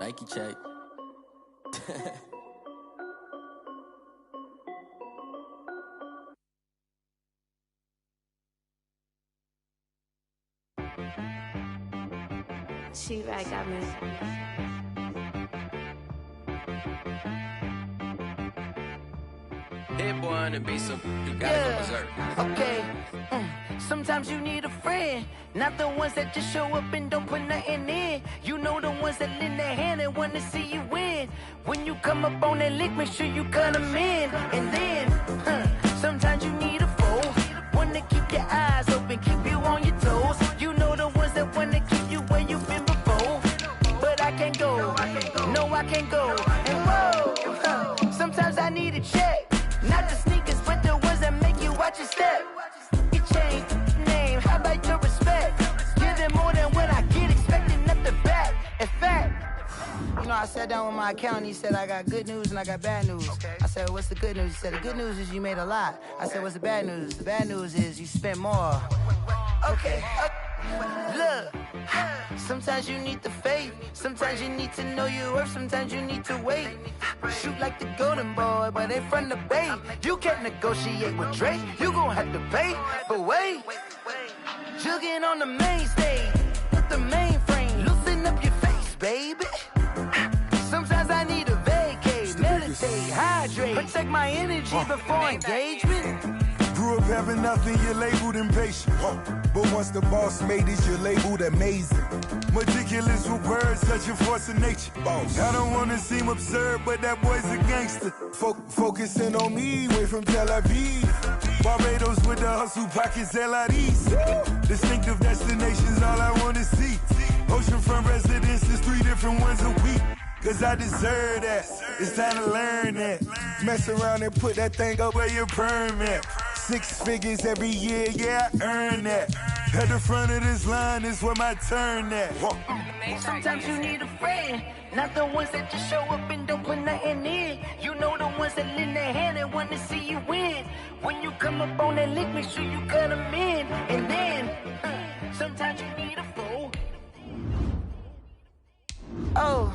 Nike check. She right got me. Hit boy on the beat, so you gotta go berserk. Okay. Sometimes you need a friend, not the ones that just show up and don't put nothing in. You know the ones that lend their hand and wanna see you win. When you come up on that lick, make sure you cut them in. And then, sometimes you need a foe, one to keep your eyes open, keep you on your toes. You know the ones that wanna keep you where you've been before. But I can't go, no I can't go. And whoa, sometimes I need a check, not the sneakers, but the ones that make you watch your step. Change name, how about your respect? Give them more than what I get, expecting up the back. In fact, you know, I sat down with my accountant, he said I got good news and I got bad news. Okay. I said, what's the good news? He said, the good news is you made a lot. I said, what's the bad news? The bad news is you spent more. Okay, look, sometimes you need the faith, sometimes you need to know your worth, sometimes you need to wait. Shoot like the golden boy, but they from the bay. You can't negotiate with Drake, you gon' have to pay. But wait, jugging on the main stage, with the mainframe, loosen up your face, baby. Sometimes I need a vacate, meditate, hydrate, protect my energy before engagement. Grew up having nothing, you're labeled impatient. But once the boss made it, you're labeled amazing. Meticulous with words, such a force of nature. I don't wanna seem absurd, but that boy's a gangster. Focusing on me, way from Tel Aviv. Barbados with the hustle pockets, LIDs. Distinctive destinations, all I wanna see. Oceanfront residences, 3 different ones a week. Cause I deserve that, it's time to learn that. Mess around and put that thing up where your permit. 6 figures every year, yeah, I earn that. At the front of this line is where my turn at. Sometimes you need a friend, not the ones that just show up and don't put nothing in. You know the ones that lend their hand and want to see you win. When you come up on that lick, make sure you cut them in. And then, sometimes you need a foe. Oh.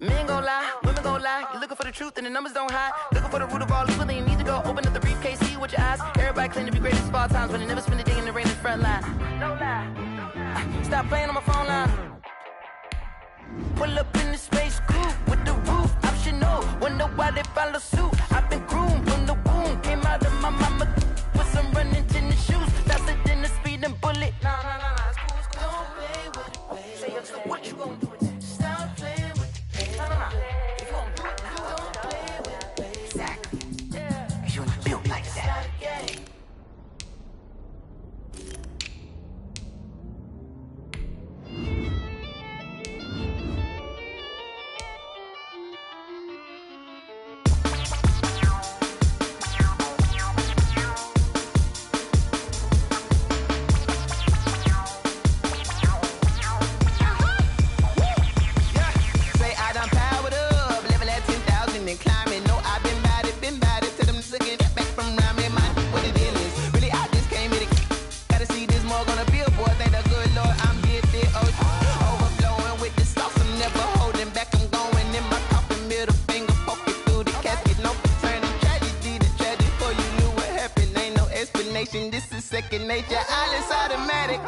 Men gon' lie, women gon' lie. You're looking for the truth and the numbers don't hide. Looking for the root of all evil, then you need to go open up the briefcase, see with your eyes. Everybody claim to be greatest of all times, but they never spend a day in the rain in the front line. No lie. Stop playing on my phone line. Pull up in the space coupe with the roof optional. Wonder why they follow suit. I've been groomed from the womb. Came out of my mama with some running tennis shoes. Faster than the speeding bullet. No, it's cool. Don't play with it, baby. Say, what you gon' do? Stop playing. If you gon' do it, don't play with it. Exactly. Cause you ain't built like that. This is second nature, all is automatic.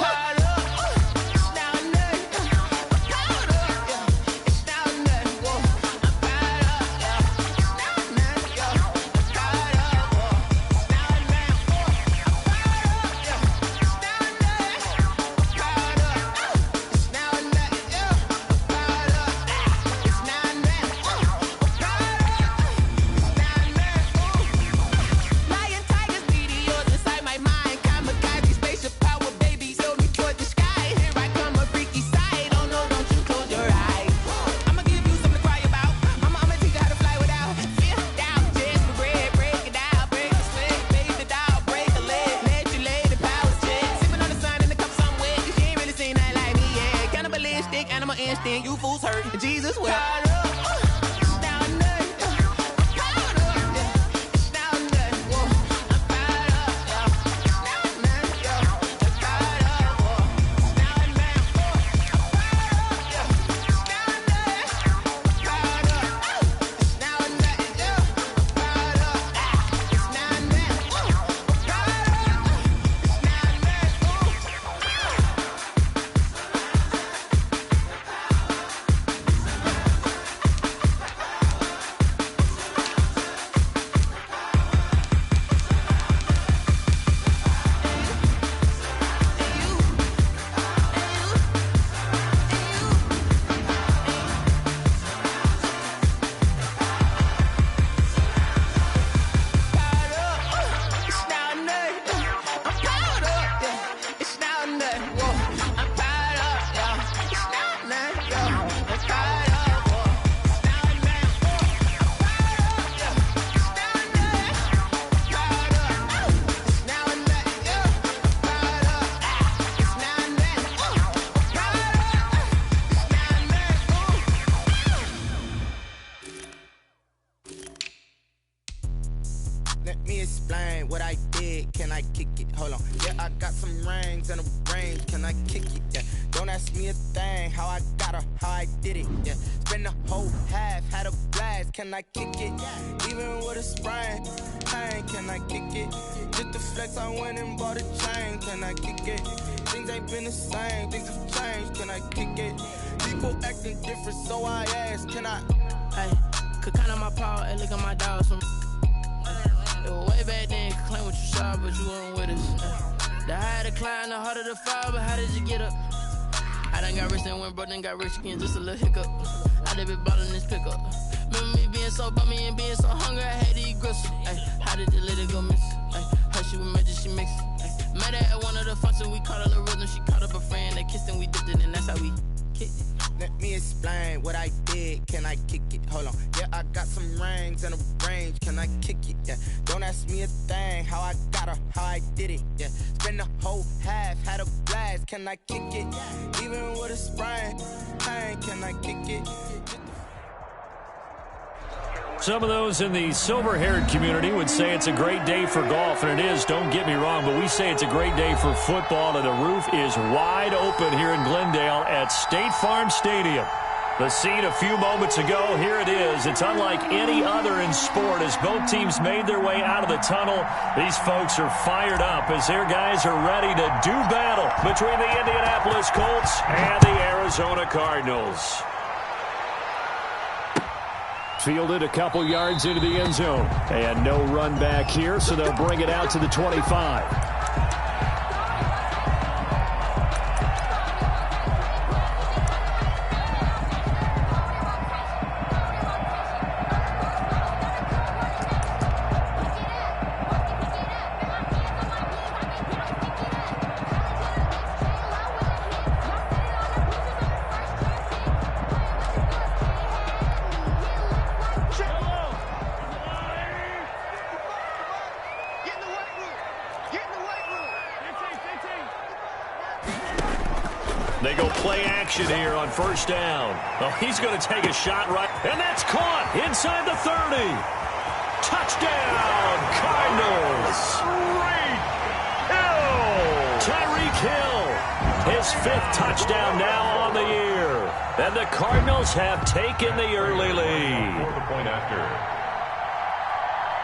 You fools hurt. Jesus will. can I kick it? Hold on. Yeah, I got some rings and a range, can I kick it? Yeah, don't ask me a thing, how I got her, how I did it. Yeah, spend the whole half, had a blast, can I kick it? Even with a sprain, pain, can I kick it? Just the flex, I went and bought a chain, can I kick it? Things ain't been the same, things have changed, can I kick it? People acting different, so I ask, can I? Hey, could count on my power and look at my dogs from. It was way back then, could claim what you saw, but you weren't with us. The higher the climb, the harder the fall, but how did you get up? I done got rich and went broke, then got rich again, just a little hiccup. I done been ballin' this pickup. Remember me being so bummy and being so hungry, I had to eat gristle. Ay, how did the little go miss? Ay, her she was magic, she mixed. Ay, met her at one of the functions, we caught a little rhythm, she caught up a friend, they kissed and we dipped it, and that's how we kicked it. Let me explain what I did, can I kick it? Hold on, yeah, I got some rings and a range, can I kick it? Yeah, don't ask me a thing, how I got her, how I did it. Yeah, spend the whole half, had a blast, can I kick it? Even with a sprain, pain, can I kick it? Some of those in the silver-haired community would say it's a great day for golf, and it is, don't get me wrong, but we say it's a great day for football, and the roof is wide open here in Glendale at State Farm Stadium. The scene a few moments ago, here it is. It's unlike any other in sport as both teams made their way out of the tunnel. These folks are fired up as their guys are ready to do battle between the Indianapolis Colts and the Arizona Cardinals. Fielded a couple yards into the end zone. And no run back here, so they'll bring it out to the 25. They go play action here on first down. Oh, he's going to take a shot right, and that's caught inside the 30. Touchdown, Cardinals. Tyreek Hill, his 5th touchdown now on the year. And the Cardinals have taken the early lead. For the point after.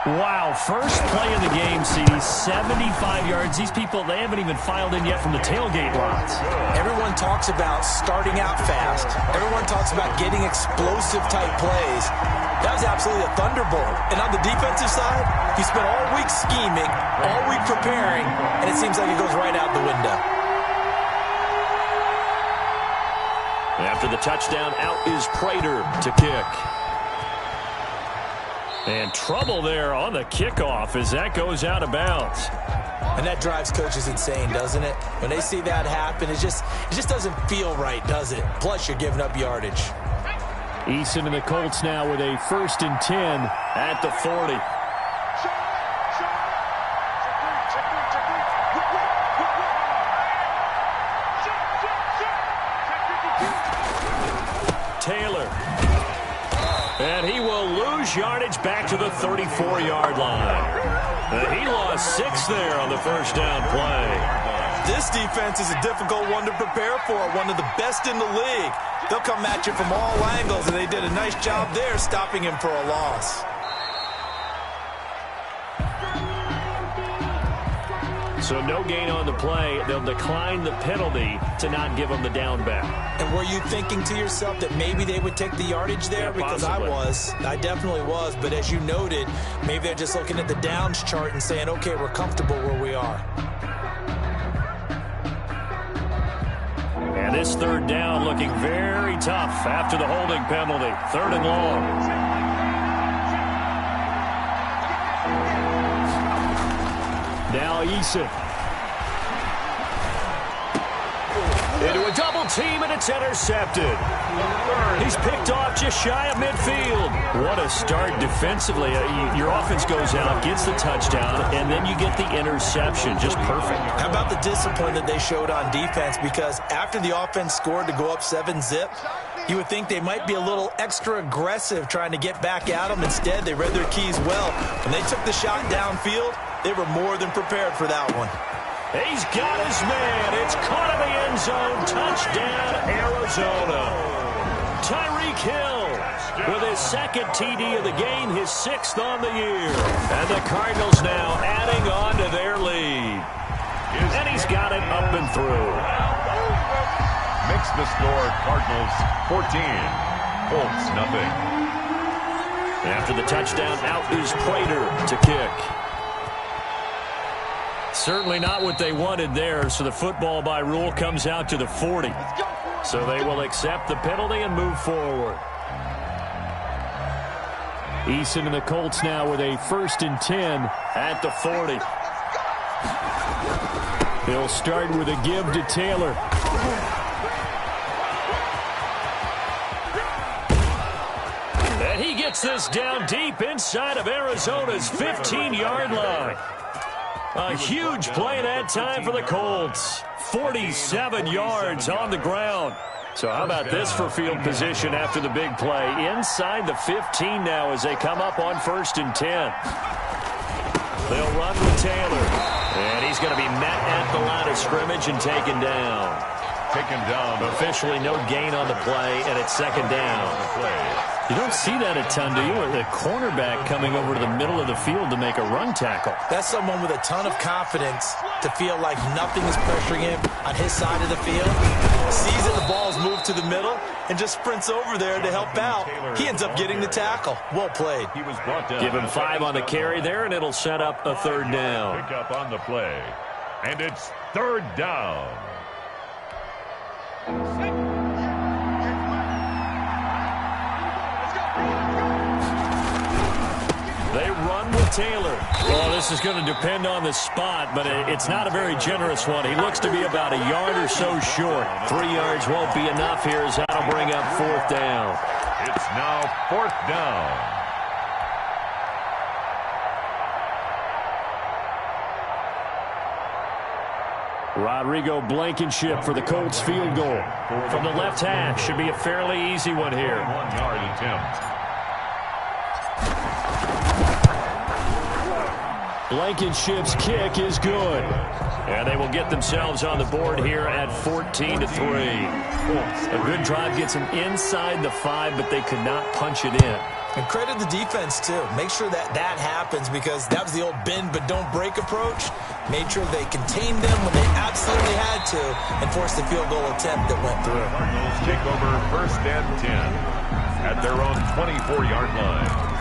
Wow, first play of the game, CD, 75 yards. These people, they haven't even filed in yet from the tailgate lots. Everyone talks about starting out fast. Everyone talks about getting explosive-type plays. That was absolutely a thunderbolt. And on the defensive side, you spent all week scheming, all week preparing, and it seems like it goes right out the window. After the touchdown, out is Prater to kick. And trouble there on the kickoff as that goes out of bounds. And that drives coaches insane, doesn't it? When they see that happen, it just doesn't feel right, does it? Plus, you're giving up yardage. Eason and the Colts now with a 1st and 10 at the 40. Taylor. And he will lose yardage back to the 34-yard line. He lost 6 there on the first down play. This defense is a difficult one to prepare for, one of the best in the league. They'll come at you from all angles, and they did a nice job there stopping him for a loss. So no gain on the play. They'll decline the penalty to not give them the down back. And were you thinking to yourself that maybe they would take the yardage there? Yeah, because I definitely was. But as you noted, maybe they're just looking at the downs chart and saying, okay, we're comfortable where we are. And this 3rd down looking very tough after the holding penalty. 3rd and long. Now Eason. Into a double team, and it's intercepted. He's picked off just shy of midfield. What a start defensively. Your offense goes out, gets the touchdown, and then you get the interception. Just perfect. How about the discipline that they showed on defense? Because after the offense scored to go up 7-zip, you would think they might be a little extra aggressive trying to get back at them. Instead, they read their keys well. When they took the shot downfield, They were more than prepared for that one. He's got his man. It's caught in the end zone. Touchdown, Arizona. Tyreek Hill with his second TD of the game, his 6th on the year. And the Cardinals now adding on to their lead. And he's got it up and through. Makes the score Cardinals 14, Colts nothing. After the touchdown, out is Prater to kick. Certainly not what they wanted there, so the football by rule comes out to the 40. So they will accept the penalty and move forward. Eason and the Colts now with a 1st and 10 at the 40. They'll start with a give to Taylor. And he gets this down deep inside of Arizona's 15-yard line. A huge play that time for the Colts. 47 yards on the ground. So how about this for field position after the big play? Inside the 15 now as they come up on 1st and 10. They'll run with Taylor. And he's going to be met at the line of scrimmage and taken down. Officially no gain on the play, and it's 2nd down. You don't see that a ton, do you? The cornerback coming over to the middle of the field to make a run tackle. That's someone with a ton of confidence to feel like nothing is pressuring him on his side of the field. Sees that the ball's moved to the middle and just sprints over there to help out. He ends up getting the tackle. Well played. He was brought down. Give him 5 on the carry there, and it'll set up a 3rd down. Pick up on the play. And it's 3rd down. They run with Taylor. Well, this is going to depend on the spot, but it's not a very generous one. He looks to be about a yard or so short. 3 yards won't be enough here as that'll bring up 4th down. It's now 4th down. Rodrigo Blankenship for the Colts field goal. From the left hash, should be a fairly easy one here. 1-yard attempt. Blankenship's kick is good. And they will get themselves on the board here at 14-3. A good drive gets them inside the 5, but they could not punch it in. And credit the defense, too. Make sure that happens because that was the old bend but don't break approach. Made sure they contained them when they absolutely had to and forced the field goal attempt that went through. Cardinals take over 1st and 10 at their own 24-yard line.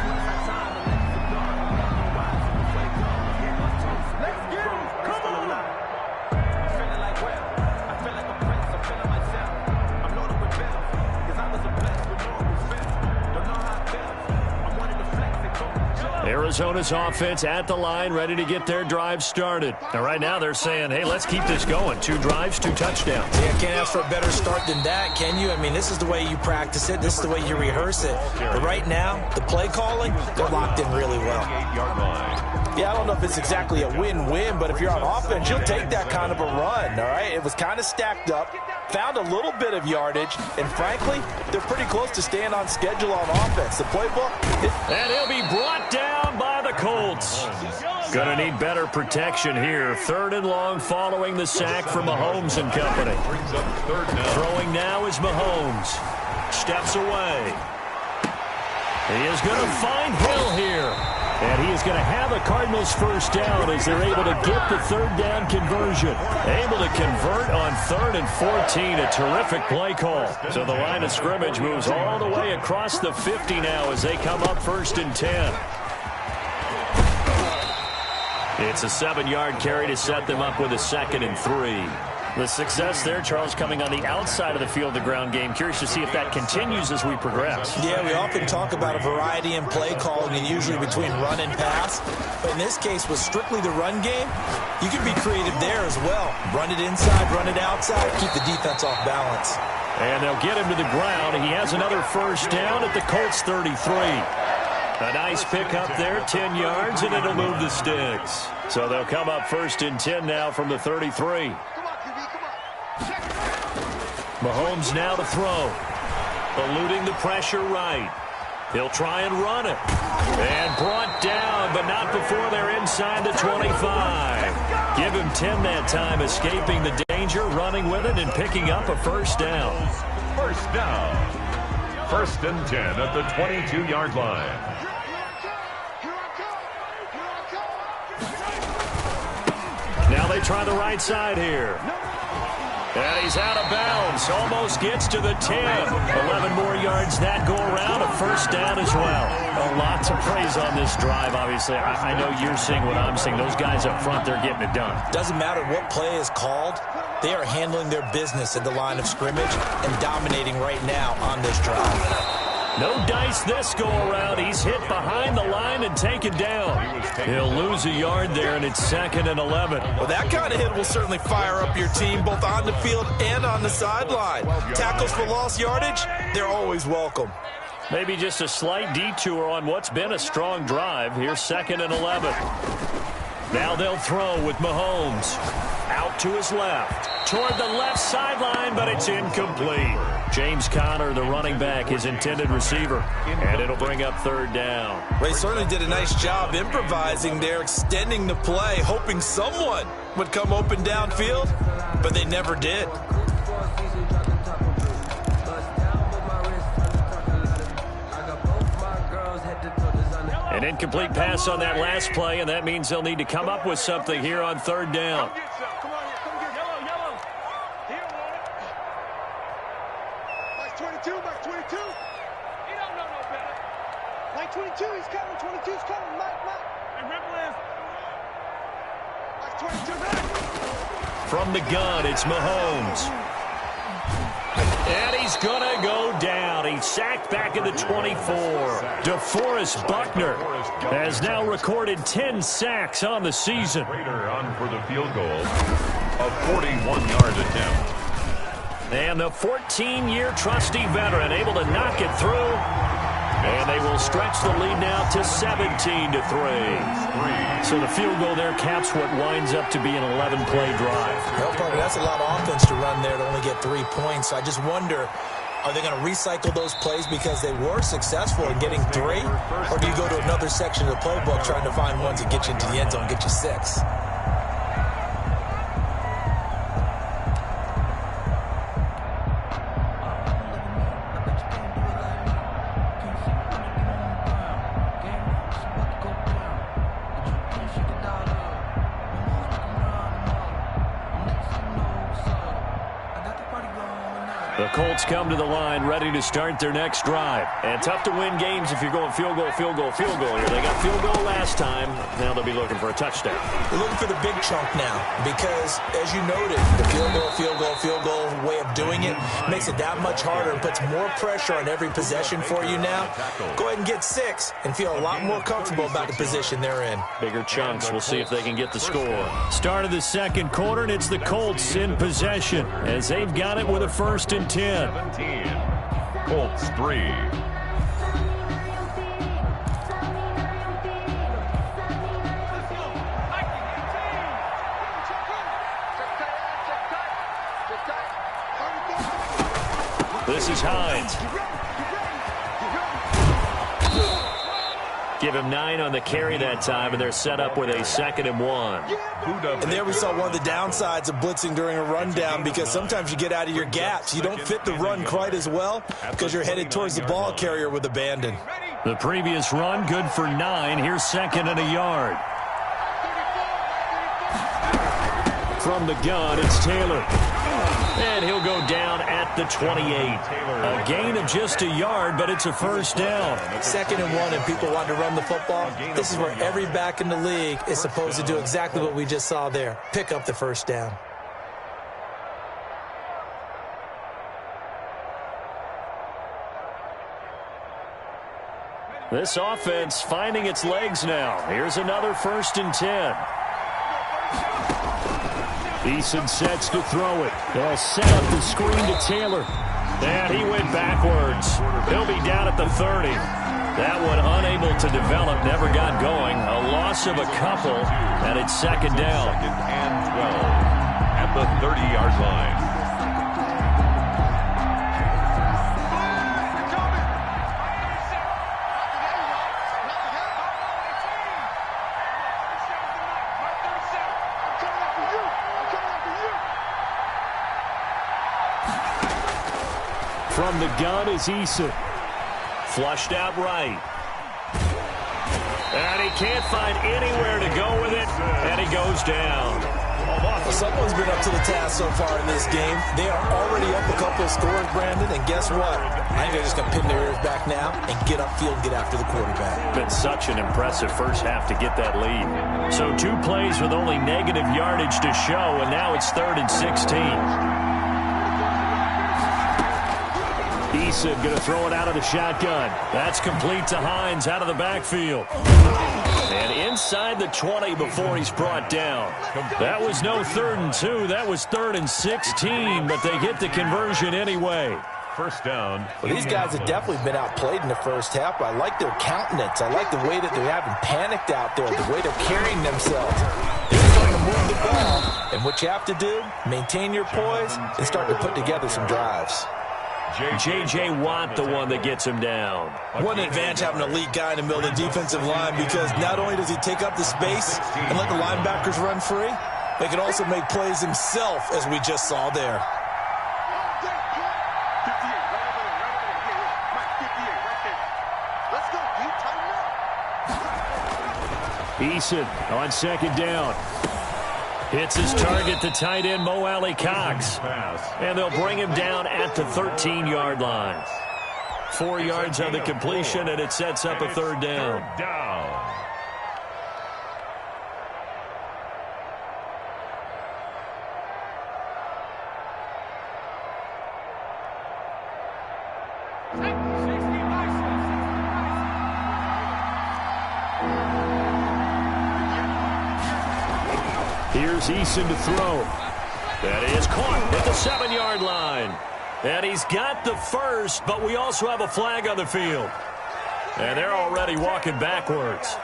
Arizona's offense at the line, ready to get their drive started. And right now they're saying, hey, let's keep this going. 2 drives, 2 touchdowns. Yeah, can't ask for a better start than that, can you? I mean, this is the way you practice it. This is the way you rehearse it. But right now, the play calling, they're locked in really well. 8-yard line. Yeah, I don't know if it's exactly a win-win, but if you're on offense, you'll take that kind of a run, all right? It was kind of stacked up, found a little bit of yardage, and frankly, they're pretty close to staying on schedule on offense. The playbook... And he'll be brought down by the Colts. Gonna need better protection here. 3rd and long following the sack from Mahomes and company. Throwing now is Mahomes. Steps away. He is going to find Hill here. And he is going to have a Cardinals 1st down as they're able to get the 3rd down conversion. Able to convert on 3rd and 14. A terrific play call. So the line of scrimmage moves all the way across the 50 now as they come up 1st and 10. It's a 7-yard carry to set them up with a 2nd and 3. The success there, Charles, coming on the outside of the field, the ground game. Curious to see if that continues as we progress. Yeah, we often talk about a variety in play calling and usually between run and pass. But in this case, with strictly the run game, you can be creative there as well. Run it inside, run it outside, keep the defense off balance. And they'll get him to the ground. He has another 1st down at the Colts 33. A nice pick up there, 10 yards, and it'll move the sticks. So they'll come up 1st and 10 now from the 33. Mahomes now to throw. Eluding the pressure right. He'll try and run it. And brought down, but not before they're inside the 25. Give him 10 that time, escaping the danger, running with it, and picking up a first down. First down. 1st and 10 at the 22-yard line. Now they try the right side here. And he's out of bounds. Almost gets to the 10. 11 more yards that go around. A first down as well. A lot to praise on this drive, obviously. I know you're seeing what I'm seeing. Those guys up front, they're getting it done. Doesn't matter what play is called. They are handling their business at the line of scrimmage and dominating right now on this drive. No dice this go-around. He's hit behind the line and taken down. He'll lose a yard there, and it's 2nd and 11. Well, that kind of hit will certainly fire up your team both on the field and on the sideline. Tackles for lost yardage, they're always welcome. Maybe just a slight detour on what's been a strong drive. Here's 2nd and 11. Now they'll throw with Mahomes. Out to his left. Toward the left sideline, but it's incomplete. James Conner, the running back, his intended receiver. And it'll bring up 3rd down. They certainly did a nice job improvising there, extending the play, hoping someone would come open downfield, but they never did. An incomplete pass on that last play, and that means they'll need to come up with something here on 3rd down. From the gun, it's Mahomes. And he's going to go down. He's sacked back at the 24. DeForest Buckner has now recorded 10 sacks on the season. Raider on for the field goal. A 41-yard attempt. And the 14-year trusty veteran able to knock it through. And they will stretch the lead now to 17-3. So the field goal there caps what winds up to be an 11-play drive. Well, Parker, that's a lot of offense to run there to only get 3 points. I just wonder, are they going to recycle those plays because they were successful in getting 3? Or do you go to another section of the playbook trying to find ones that get you into the end zone, get you 6? The Colts come to the line ready to start their next drive. And tough to win games if you're going field goal, field goal, field goal here. They got field goal last time. Now they'll be looking for a touchdown. They're looking for the big chunk now because, as you noted, the field goal way of doing it makes it that much harder and puts more pressure on every possession for you now. Go ahead and get 6 and feel a lot more comfortable about the position they're in. Bigger chunks. We'll see if they can get the score. Start of the second quarter, and it's the Colts in possession as they've got it with a 1st and 10. 17. Colts 3. This is Hines. Give him 9 on the carry that time, and they're set up with a 2nd and 1. And there we saw one of the downsides of blitzing during a rundown because sometimes you get out of your gaps. You don't fit the run quite as well because you're headed towards the ball carrier with abandon. The previous run, good for 9. Here's 2nd and a yard. From the gun, it's Taylor. And he'll go down at the 28. A gain of just a yard, but it's a first down. 2nd and 1, and people want to run the football. This is where every back in the league is supposed to do exactly what we just saw there. Pick up the first down. This offense finding its legs now. Here's another 1st and 10. Eason sets to throw it. They'll set up the screen to Taylor. And he went backwards. He'll be down at the 30. That one unable to develop, never got going. A loss of a couple, and it's 2nd down. 2nd and 12 at the 30-yard line. From the gun is Eason. Flushed out right. And he can't find anywhere to go with it, and he goes down. Well, someone's been up to the task so far in this game. They are already up a couple of scores, Brandon, and guess what? I think they're just going to pin their ears back now and get upfield and get after the quarterback. Been such an impressive first half to get that lead. So 2 plays with only negative yardage to show, and now it's 3rd and 16. Eason going to throw it out of the shotgun. That's complete to Hines out of the backfield. And inside the 20 before he's brought down. That was no 3rd and 2. That was 3rd and 16, but they get the conversion anyway. First down. Well, these guys have definitely been outplayed in the first half, but I like their countenance. I like the way that they haven't panicked out there, the way they're carrying themselves. They're trying to move the ball, and what you have to do, maintain your poise and start to put together some drives. J.J. Watt, the one that gets him down. What an advantage having an elite guy in the middle of the defensive line, because not only does he take up the space and let the linebackers run free, but he can also make plays himself, as we just saw there. Eason on 2nd down. Hits his target, the tight end, Mo Alley Cox. And they'll bring him down at the 13-yard line. 4 yards on the completion, and it sets up a 3rd down. Here's Eason to throw. That is caught at the 7-yard line. And he's got the first, but we also have a flag on the field. And they're already walking backwards.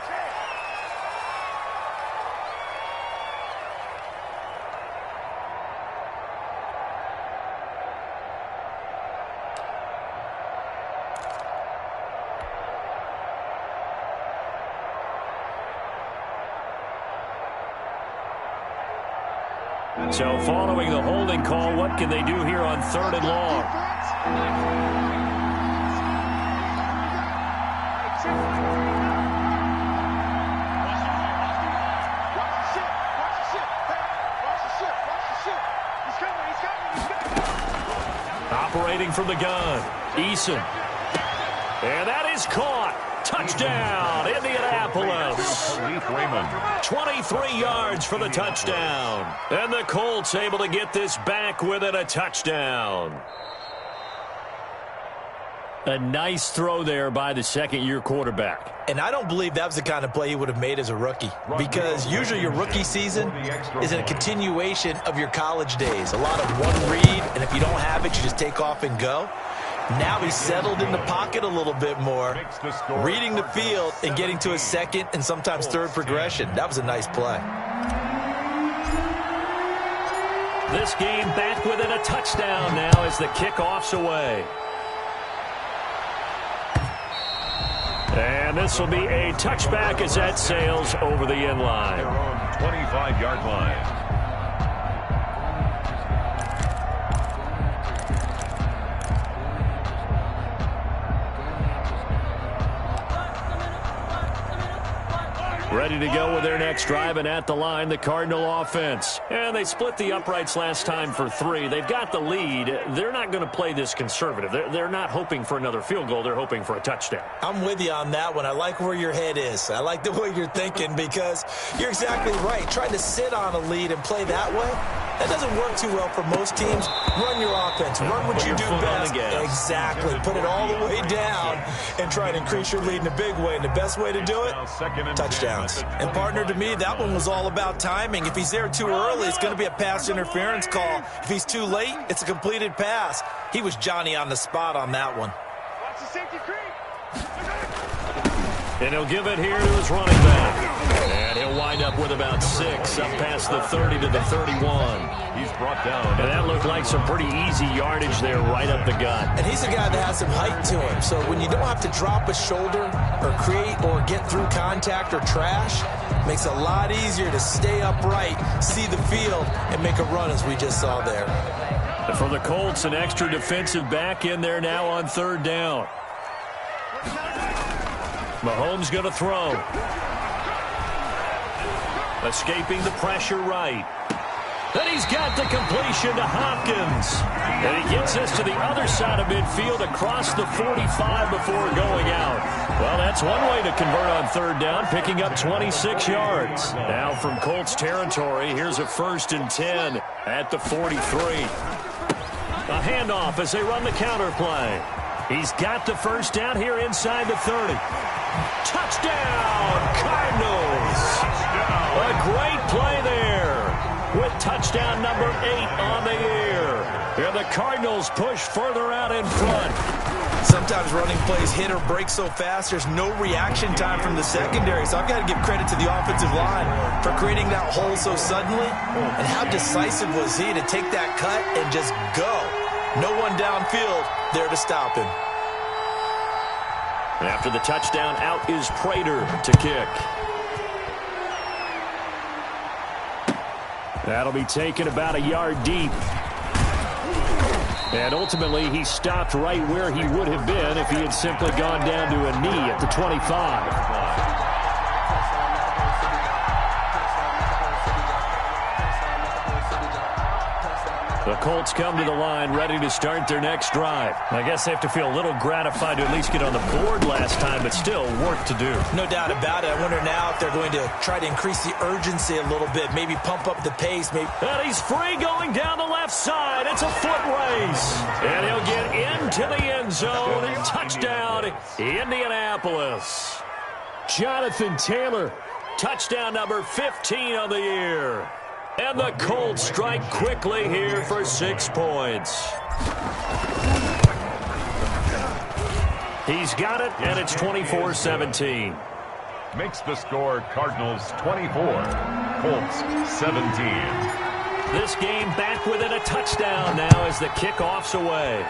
So following the holding call, what can they do here on 3rd and long? Operating from the gun, Eason. And that is caught. Touchdown, Indianapolis. 23 yards for the touchdown. And the Colts able to get this back within a touchdown. A nice throw there by the 2nd-year quarterback. And I don't believe that was the kind of play he would have made as a rookie, because usually your rookie season is a continuation of your college days. A lot of one read, and if you don't have it, you just take off and go. Now he's settled in the pocket a little bit more, reading the field and getting to his 2nd and sometimes 3rd progression. That was a nice play. This game back within a touchdown now as the kickoff's away. And this will be a touchback as that sails over the end line. 25-yard line. Ready to go with their next drive, and at the line, the Cardinal offense. And they split the uprights last time for 3. They've got the lead. They're not going to play this conservative. They're not hoping for another field goal. They're hoping for a touchdown. I'm with you on that one. I like where your head is. I like the way you're thinking, because you're exactly right. Trying to sit on a lead and play that way, that doesn't work too well for most teams. Run your offense. Run what you do best. Exactly. Put it all the way down and try to increase your lead in a big way. And the best way to do it, touchdowns. And partner, to me, that one was all about timing. If he's there too early, it's going to be a pass interference call. If he's too late, it's a completed pass. He was Johnny on the spot on that one. And he'll give it here to his running back. And he'll wind up with about 6, up past the 30 to the 31. He's brought down. And that looked like some pretty easy yardage there right up the gut. And he's a guy that has some height to him. So when you don't have to drop a shoulder or create or get through contact or trash, it makes it a lot easier to stay upright, see the field, and make a run as we just saw there. For the Colts, an extra defensive back in there now on third down. Mahomes going to throw. Escaping the pressure right. Then he's got the completion to Hopkins. And he gets us to the other side of midfield across the 45 before going out. Well, that's one way to convert on third down, picking up 26 yards. Now from Colts territory, here's a 1st and 10 at the 43. A handoff as they run the counter play. He's got the first down here inside the 30. Touchdown, Cardinals. A great play there with touchdown number 8 on the year. And the Cardinals push further out in front. Sometimes running plays hit or break so fast, there's no reaction time from the secondary. So I've got to give credit to the offensive line for creating that hole so suddenly. And how decisive was he to take that cut and just go. No one downfield there to stop him. After the touchdown, out is Prater to kick. That'll be taken about a yard deep. And ultimately, he stopped right where he would have been if he had simply gone down to a knee at the 25. The Colts come to the line ready to start their next drive. I guess they have to feel a little gratified to at least get on the board last time, but still work to do. No doubt about it. I wonder now if they're going to try to increase the urgency a little bit, maybe pump up the pace. And he's free going down the left side. It's a foot race. And he'll get into the end zone and touchdown, Indianapolis. Jonathan Taylor, touchdown number 15 on the year. And the Colts strike quickly here for 6 points. He's got it, and it's 24-17. Makes the score Cardinals 24, Colts 17. This game back within a touchdown now as the kickoff's away.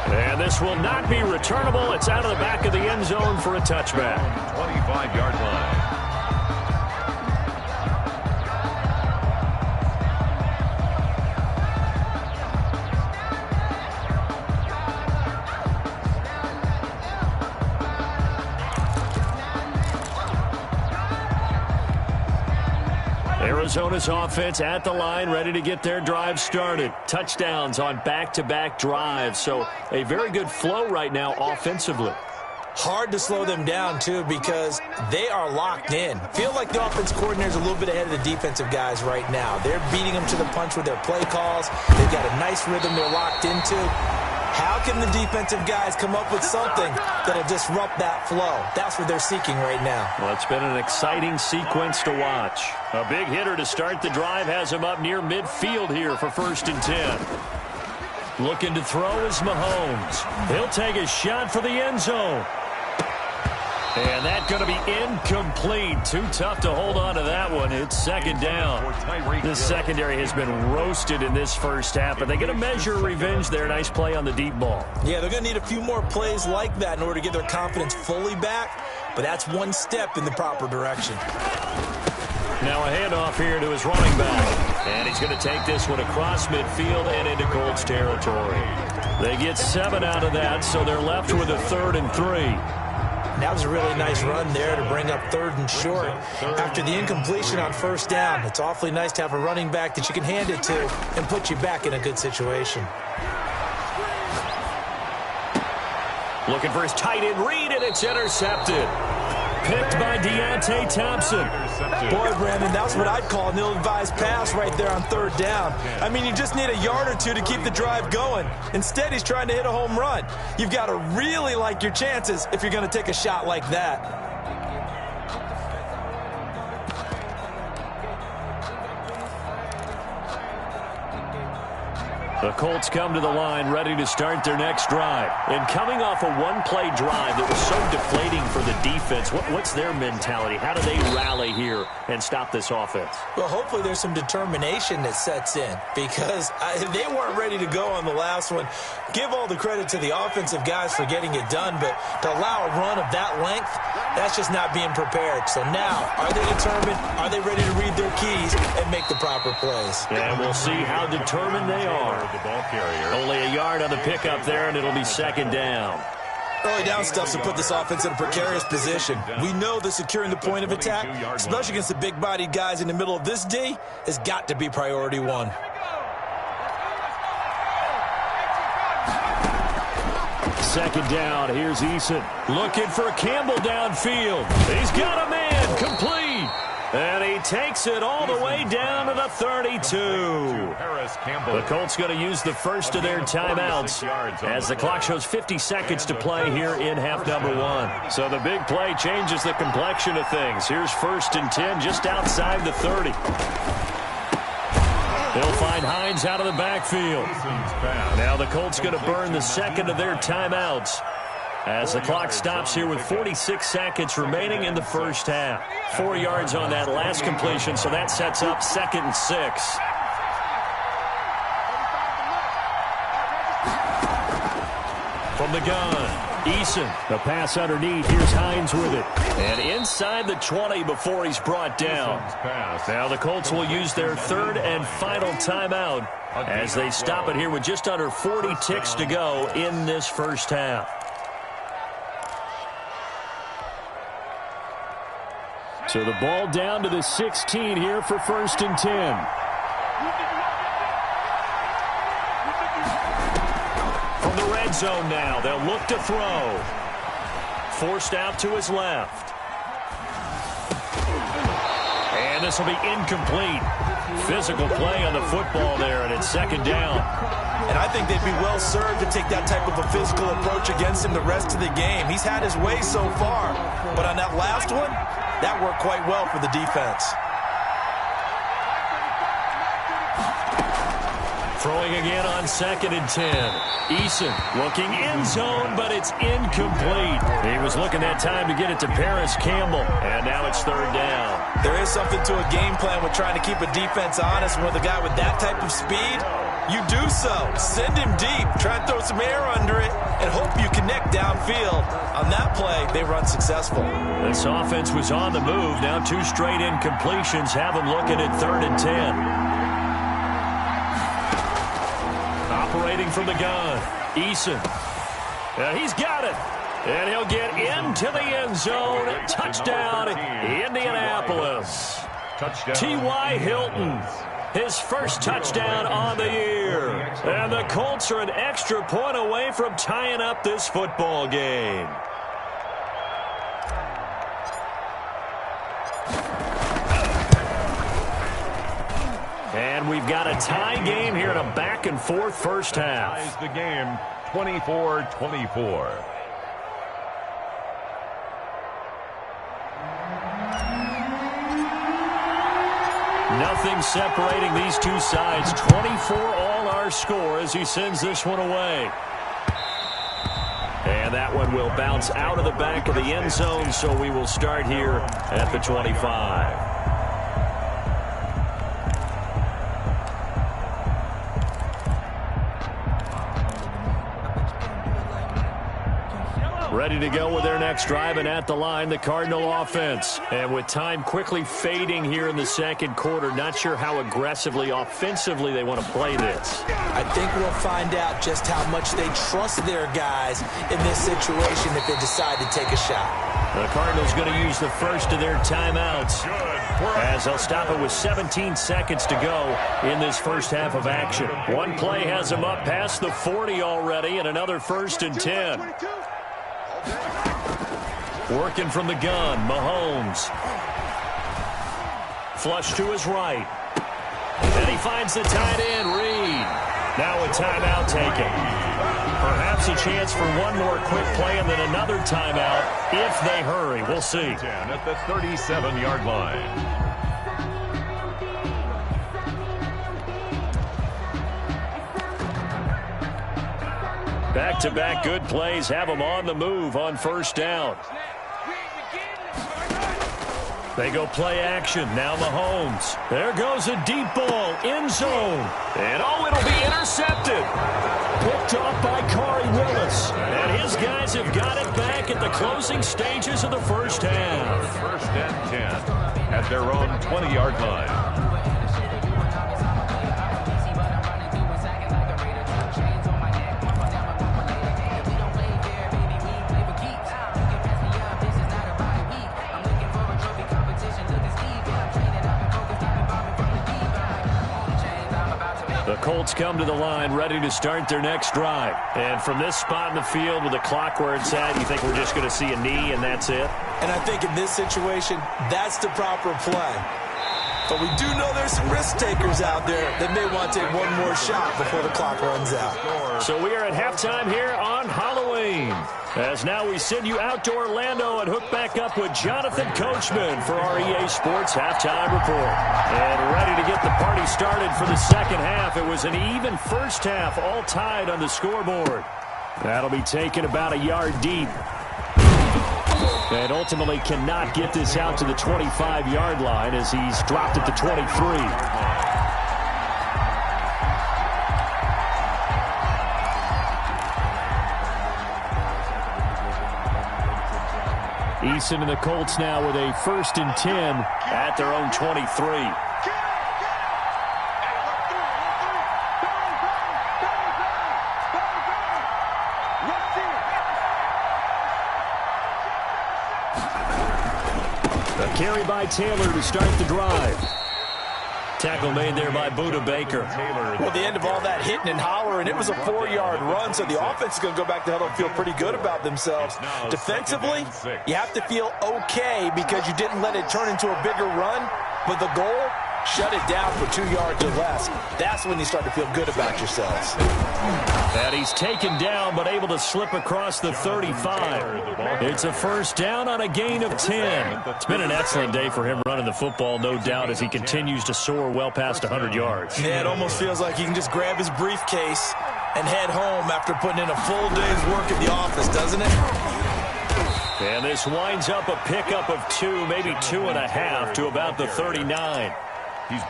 And this will not be returnable. It's out of the back of the end zone for a touchback. 25-yard line. Arizona's offense at the line, ready to get their drive started. Touchdowns on back-to-back drives, so a very good flow right now offensively. Hard to slow them down, too, because they are locked in. Feel like the offense coordinator's a little bit ahead of the defensive guys right now. They're beating them to the punch with their play calls. They've got a nice rhythm they're locked into. How can the defensive guys come up with something that'll disrupt that flow? That's what they're seeking right now. Well, it's been an exciting sequence to watch. A big hitter to start the drive has him up near midfield here for 1st and 10. Looking to throw is Mahomes. He'll take a shot for the end zone. And that's going to be incomplete. Too tough to hold on to that one. It's 2nd down. This secondary has been roasted in this first half, but they get a measure of revenge there. Nice play on the deep ball. Yeah, they're going to need a few more plays like that in order to get their confidence fully back, but that's one step in the proper direction. Now a handoff here to his running back. And he's going to take this one across midfield and into Colts territory. They get 7 out of that, so they're left with a 3rd and 3. That was a really nice run there to bring up 3rd and short. After the incompletion on 1st down, it's awfully nice to have a running back that you can hand it to and put you back in a good situation. Looking for his tight end read, and it's intercepted. Picked by Deontay Thompson. Boy, Brandon, that's what I'd call an ill-advised pass right there on 3rd down. I mean, you just need a yard or two to keep the drive going. Instead, he's trying to hit a home run. You've got to really like your chances if you're going to take a shot like that. The Colts come to the line ready to start their next drive. And coming off a one-play drive that was so deflating for the defense, what's their mentality? How do they rally here and stop this offense? Well, hopefully there's some determination that sets in because they weren't ready to go on the last one. Give all the credit to the offensive guys for getting it done, but to allow a run of that length, that's just not being prepared. So now, are they determined? Are they ready to read their keys and make the proper plays? And we'll see how determined they are. The ball carrier. Only a yard on the pickup there, and it'll be second down. Early down stuff's to put this offense in a precarious position. We know that securing the point of attack, especially against the big-bodied guys in the middle of this D, has got to be priority one. Second down, here's Eason. Looking for Campbell downfield. He's got a man, complete. And he takes it all the way down to the 32. The Colts going to use the first of their timeouts as the clock shows 50 seconds to play here in half number 1. So the big play changes the complexion of things. Here's 1st and 10 just outside the 30. They'll find Hines out of the backfield. Now the Colts going to burn the second of their timeouts as the clock stops here with 46 seconds remaining in the first half. 4 yards on that last completion, so that sets up 2nd and 6. From the gun, Eason. The pass underneath. Here's Hines with it. And inside the 20 before he's brought down. Now the Colts will use their 3rd and final timeout as they stop it here with just under 40 ticks to go in this first half. So the ball down to the 16 here for 1st and 10. From the red zone now, they'll look to throw. Forced out to his left. And this will be incomplete. Physical play on the football there, and it's 2nd down. And I think they'd be well served to take that type of a physical approach against him the rest of the game. He's had his way so far, but on that last one, that worked quite well for the defense. Throwing again on 2nd and 10. Eason looking end zone, but it's incomplete. He was looking that time to get it to Paris Campbell, and now it's 3rd down. There is something to a game plan with trying to keep a defense honest. With a guy with that type of speed, you do so. Send him deep. Try and throw some air under it and hope you connect downfield. On that play, they were unsuccessful. This offense was on the move. Now 2 straight incompletions have them looking at 3rd and 10. Operating from the gun, Eason. He's got it. And he'll get into the end zone. Touchdown, Indianapolis. T.Y. Hilton. His first touchdown on the year. And the Colts are an extra point away from tying up this football game. And we've got a tie game here in a back-and-forth first half. Ties the game 24-24. Nothing separating these two sides. 24 all our score as he sends this one away. And that one will bounce out of the back of the end zone, so we will start here at the 25. Ready to go with their next drive, and at the line, the Cardinal offense. And with time quickly fading here in the second quarter, not sure how aggressively, offensively they want to play this. I think we'll find out just how much they trust their guys in this situation if they decide to take a shot. The Cardinals going to use the first of their timeouts as they'll stop it with 17 seconds to go in this first half of action. One play has them up past the 40 already, and another 1st and 10. Working from the gun, Mahomes. Flush to his right. And he finds the tight end, Reed. Now a timeout taken. Perhaps a chance for one more quick play and then another timeout if they hurry. We'll see. At the 37-yard line. Back-to-back good plays have them on the move on first down. They go play action. Now Mahomes. There goes a deep ball. End zone. And it'll be intercepted. Picked off by Corey Willis. And his guys have got it back at the closing stages of the first half. First and 10 at their own 20-yard line. The Colts come to the line ready to start their next drive. And from this spot in the field with the clock where it's at, you think we're just going to see a knee and that's it? And I think in this situation, that's the proper play. But we do know there's some risk takers out there that may want to take one more shot before the clock runs out. So we are at halftime here on Halloween. As now we send you out to Orlando and hook back up with Jonathan Coachman for our EA Sports Halftime Report. And ready to get the party started for the second half. It was an even first half, all tied on the scoreboard. That'll be taken about a yard deep. And ultimately cannot get this out to the 25-yard line as he's dropped at the 23. Eason and the Colts now with a 1st and 10 at their own 23. A carry by Taylor to start the drive. Tackle made there by Buda Baker. Well, the end of all that hitting and hollering, it was a 4-yard run, so the offense is going to go back to huddle and feel pretty good about themselves. Defensively, you have to feel okay because you didn't let it turn into a bigger run, but the goal, shut it down for 2 yards or less. That's when you start to feel good about yourselves. And he's taken down but able to slip across the 35. It's a first down on a gain of 10. It's been an excellent day for him running the football, no doubt, as he continues to soar well past 100 yards. Yeah, it almost feels like he can just grab his briefcase and head home after putting in a full day's work at the office, doesn't it? And this winds up a pickup of 2, maybe 2.5 to about the 39.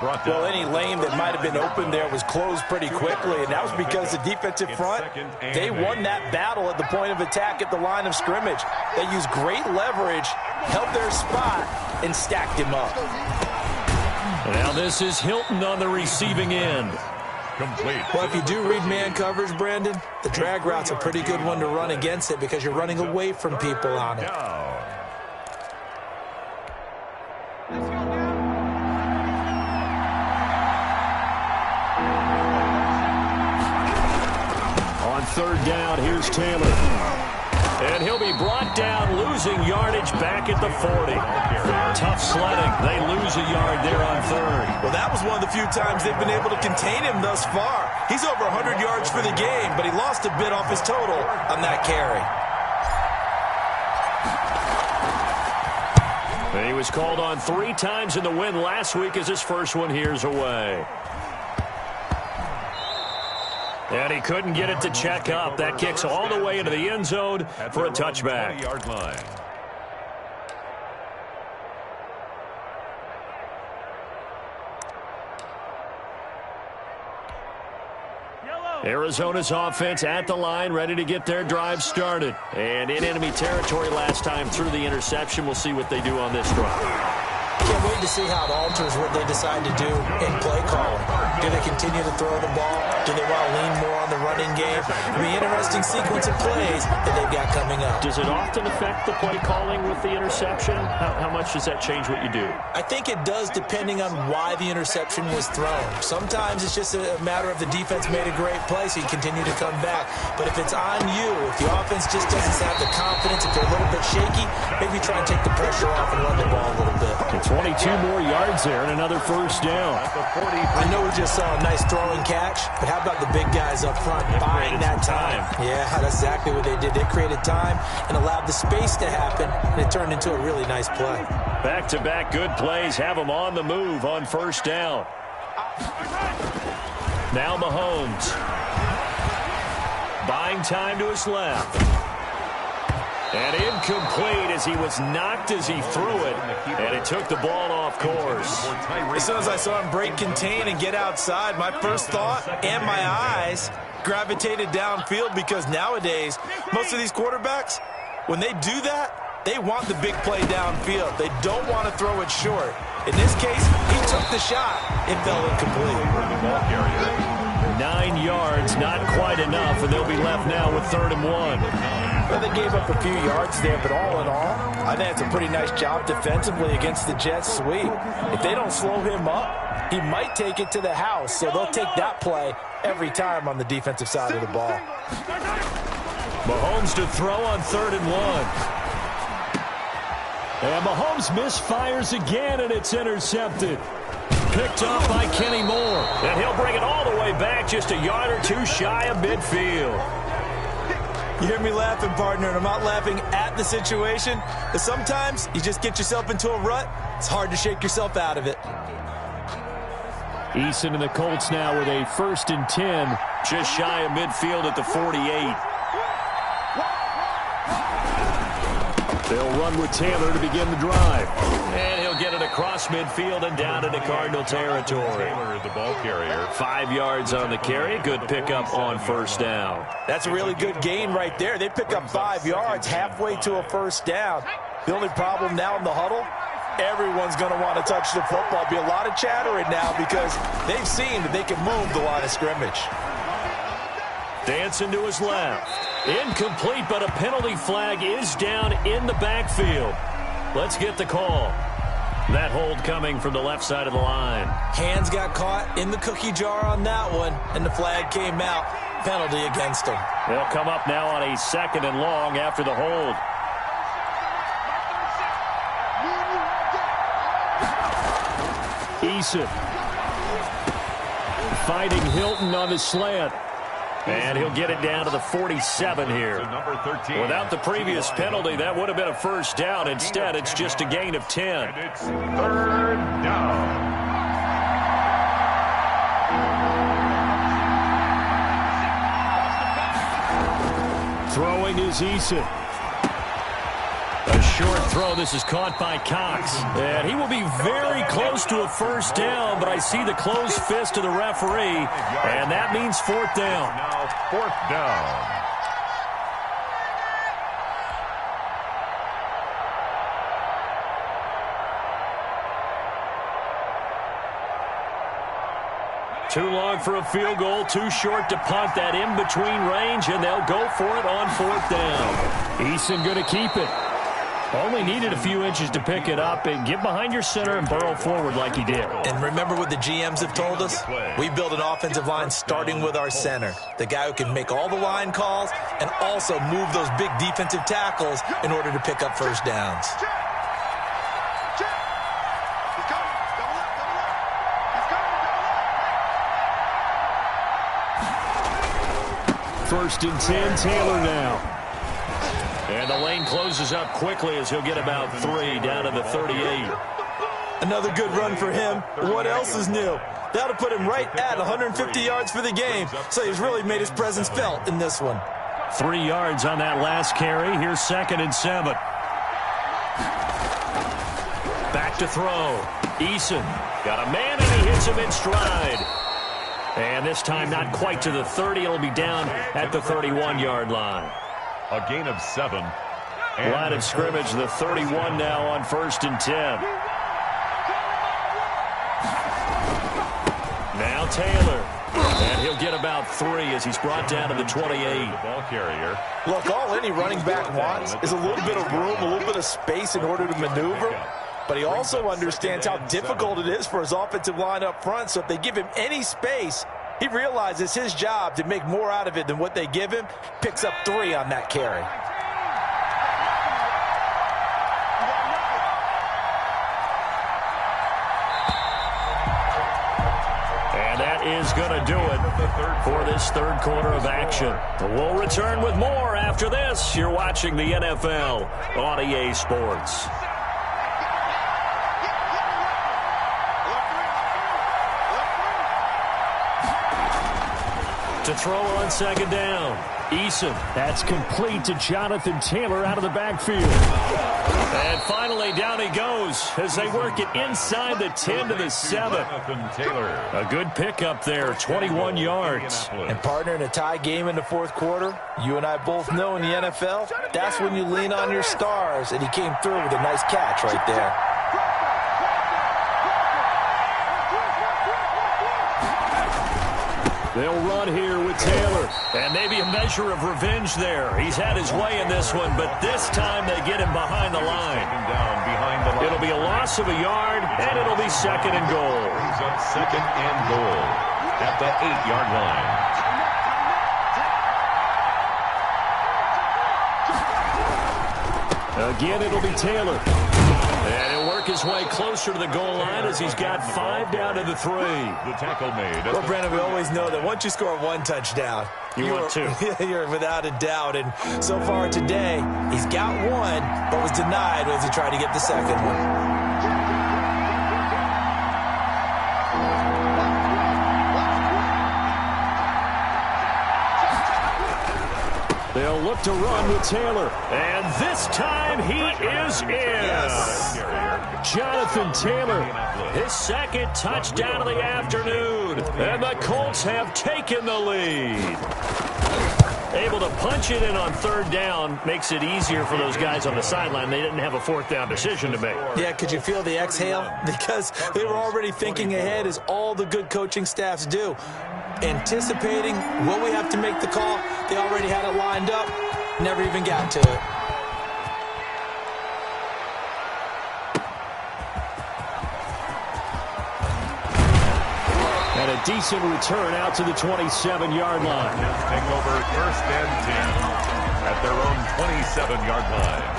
Well, any lane that might have been open there was closed pretty quickly, and that was because the defensive front, they won that battle at the point of attack at the line of scrimmage. They used great leverage, held their spot, and stacked him up. Now this is Hilton on the receiving end. Complete. Well, if you do read man coverage, Brandon, the drag route's a pretty good one to run against it because you're running away from people on it. Third down, here's Taylor. And he'll be brought down, losing yardage back at the 40. Tough sledding. They lose a yard there on third. Well, that was one of the few times they've been able to contain him thus far. He's over 100 yards for the game, but he lost a bit off his total on that carry. And he was called on 3 times in the win last week as his first one here's away. And he couldn't get it to check up. That kicks all the way into the end zone for a touchback. 20-yard line. Arizona's offense at the line, ready to get their drive started. And in enemy territory last time through the interception. We'll see what they do on this drive. Can't wait to see how it alters what they decide to do in play calling. Do they continue to throw the ball? Do they want to lean more on the running game? It'll be an interesting sequence of plays that they've got coming up. Does it often affect the play calling with the interception? How much does that change what you do? I think it does depending on why the interception was thrown. Sometimes it's just a matter of the defense made a great play, so you continue to come back. But if it's on you, if the offense just doesn't have the confidence, if they're a little bit shaky, maybe try and take the pressure off and run the ball a little bit. It's 22 more yards there and another first down. I know we just saw a nice throwing catch, but how about the big guys up front buying that time? Yeah, that's exactly what they did. They created time and allowed the space to happen, and it turned into a really nice play. Back-to-back good plays have them on the move on first down. Now Mahomes. Buying throwing time to his left. And incomplete as he was knocked as he threw it, and it took the ball off course. As soon as I saw him break contain and get outside, my first thought and my eyes gravitated downfield, because nowadays, most of these quarterbacks, when they do that, they want the big play downfield. They don't want to throw it short. In this case, he took the shot. It fell incomplete. 9 yards, not quite enough, and they'll be left now with 3rd and 1. Well, they gave up a few yards there, but all in all, I think it's a pretty nice job defensively against the Jets sweep. If they don't slow him up, he might take it to the house, so they'll take that play every time on the defensive side of the ball. Mahomes to throw on 3rd and 1. And Mahomes misfires again, and it's intercepted. Picked up by Kenny Moore. And he'll bring it all the way back, just a yard or two shy of midfield. You hear me laughing, partner, and I'm not laughing at the situation. But sometimes you just get yourself into a rut. It's hard to shake yourself out of it. Eason and the Colts now with a 1st and 10, just shy of midfield at the 48. They'll run with Taylor to begin the drive. And he'll get it across midfield and down into Cardinal territory. Taylor, the ball carrier. 5 yards on the carry. Good pickup on 1st down. That's a really good gain right there. They pick up 5 yards halfway to a 1st down. The only problem now in the huddle, everyone's going to want to touch the football. Be a lot of chattering now because they've seen that they can move the line of scrimmage. Dancing to his left. Incomplete, but a penalty flag is down in the backfield. Let's get the call. That hold coming from the left side of the line. Hands got caught in the cookie jar on that one, and the flag came out. Penalty against him. They'll come up now on a 2nd and long after the hold. Eason fighting Hilton on the slant. And he'll get it down to the 47 here. Without the previous penalty, that would have been a 1st down. Instead, it's just a gain of 10. And it's 3rd down. Throwing is Eason. A short throw. This is caught by Cox. And he will be very close to a 1st down, but I see the closed fist of the referee, and that means 4th down. Now 4th down. Too long for a field goal, too short to punt. That in-between range, and they'll go for it on 4th down. Eason going to keep it. Only needed a few inches to pick it up and get behind your center and burrow forward like he did. And remember what the GMs have told us? We build an offensive line starting with our center, the guy who can make all the line calls and also move those big defensive tackles in order to pick up 1st downs. First and 10, Taylor now. And the lane closes up quickly as he'll get about 3 down to the 38. Another good run for him. What else is new? That'll put him right at 150 yards for the game, so he's really made his presence felt in this one. 3 yards on that last carry. Here's 2nd and 7. Back to throw. Eason got a man, and he hits him in stride. And this time not quite to the 30. It'll be down at the 31-yard line. A gain of 7. Line of scrimmage, the 31 now on 1st and 10. Now Taylor. And he'll get about 3 as he's brought down to the 28. Ball carrier. Look, all any running back wants is a little bit of room, a little bit of space in order to maneuver. But he also understands how difficult it is for his offensive line up front. So if they give him any space, he realizes his job to make more out of it than what they give him. Picks up 3 on that carry. And that is going to do it for this 3rd quarter of action. We'll return with more after this. You're watching the NFL on EA Sports. To throw on 2nd down. Eason, that's complete to Jonathan Taylor out of the backfield. And finally, down he goes as they work it inside the 10 to the 7. A good pickup there, 21 yards. And partner, in a tie game in the fourth quarter, you and I both know in the NFL, that's when you lean on your stars, and he came through with a nice catch right there. They'll run here with Taylor. And maybe a measure of revenge there. He's had his way in this one, but this time they get him behind the line. It'll be a loss of a yard, and it'll be second and goal. Brings up second and goal at the 8-yard line. Again, it'll be Taylor. And he'll work his way closer to the goal line as he's got 5 down to the 3. The tackle made. Well, Brandon, we always know that once you score one touchdown, you want two. You're without a doubt. And so far today, he's got one, but was denied as he tried to get the second one. They'll look to run with Taylor. And this time he is in. Yes. Jonathan Taylor, his second touchdown of the afternoon. And the Colts have taken the lead. Able to punch it in on third down makes it easier for those guys on the sideline. They didn't have a fourth down decision to make. Yeah, could you feel the exhale? Because they were already thinking ahead, as all the good coaching staffs do. Anticipating what we have to make the call. They already had it lined up. Never even got to it. And a decent return out to the 27-yard line. Take over first and 10 at their own 27-yard line.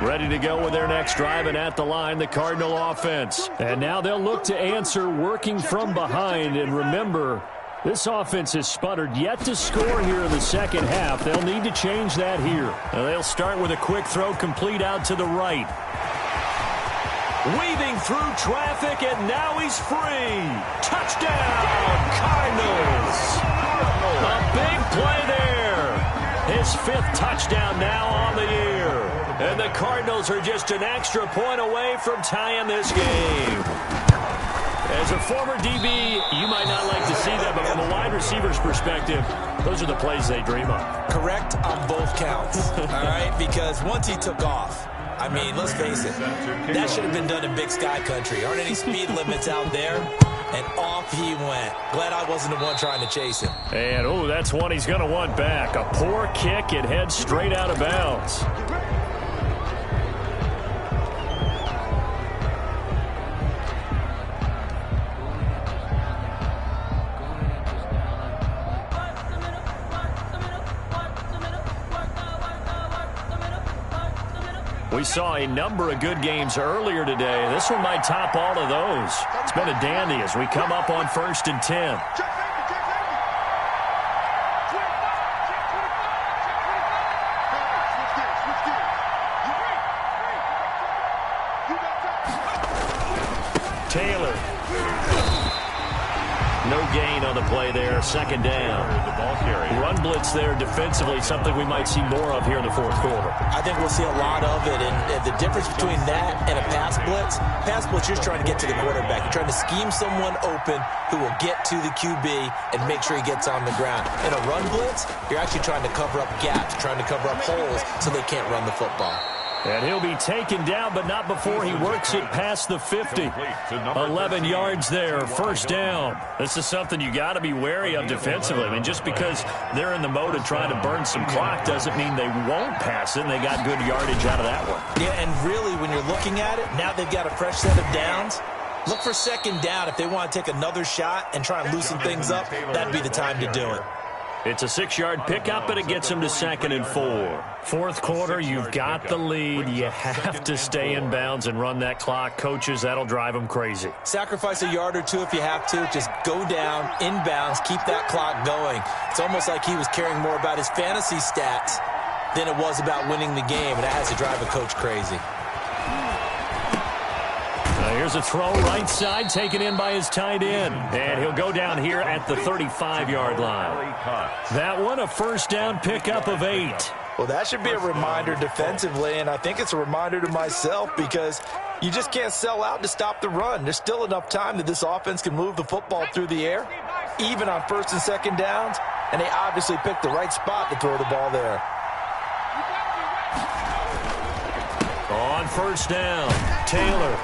Ready to go with their next drive, and at the line, the Cardinal offense. And now they'll look to answer working from behind. And remember, this offense has sputtered yet to score here in the second half. They'll need to change that here. Now they'll start with a quick throw complete out to the right. Weaving through traffic, and now he's free. Touchdown, Cardinals. A big play there. His 5th touchdown now on the year. And the Cardinals are just an extra point away from tying this game. As a former DB, you might not like to see that, but from a wide receiver's perspective, those are the plays they dream of. Correct on both counts, all right? Because once he took off, I mean, let's face it, that should have been done in Big Sky Country. Aren't any speed limits out there? And off he went. Glad I wasn't the one trying to chase him. And, oh, that's one he's going to want back. A poor kick. It heads straight out of bounds. We saw a number of good games earlier today. This one might top all of those. It's been a dandy as we come up on 1st and 10. Taylor. No gain on the play there. Second down. Run blitz there defensively, something we might see more of here in the fourth quarter. I think we'll see a lot of it, and the difference between that and a pass blitz, you're just trying to get to the quarterback. You're trying to scheme someone open who will get to the QB and make sure he gets on the ground. In a run blitz, you're actually trying to cover up gaps, trying to cover up holes so they can't run the football. And he'll be taken down, but not before he works it past the 50. 11 yards there, first down. This is something you got to be wary of defensively. I mean, just because they're in the mode of trying to burn some clock doesn't mean they won't pass it, and they got good yardage out of that one. Yeah, and really, when you're looking at it, now they've got a fresh set of downs. Look for second down. If they want to take another shot and try and loosen things up, that'd be the time to do it. It's a 6-yard pickup, and it gets them to 2nd and 4. Fourth quarter, you've got the lead. You have to stay in bounds and run that clock. Coaches, that'll drive them crazy. Sacrifice a yard or two if you have to. Just go down, in bounds, keep that clock going. It's almost like he was caring more about his fantasy stats than it was about winning the game, and that has to drive a coach crazy. Here's a throw right side, taken in by his tight end. And he'll go down here at the 35-yard line. That one, a first down pickup of 8. Well, that should be a reminder defensively, and I think it's a reminder to myself because you just can't sell out to stop the run. There's still enough time that this offense can move the football through the air, even on first and second downs, and they obviously picked the right spot to throw the ball there. On first down, Taylor.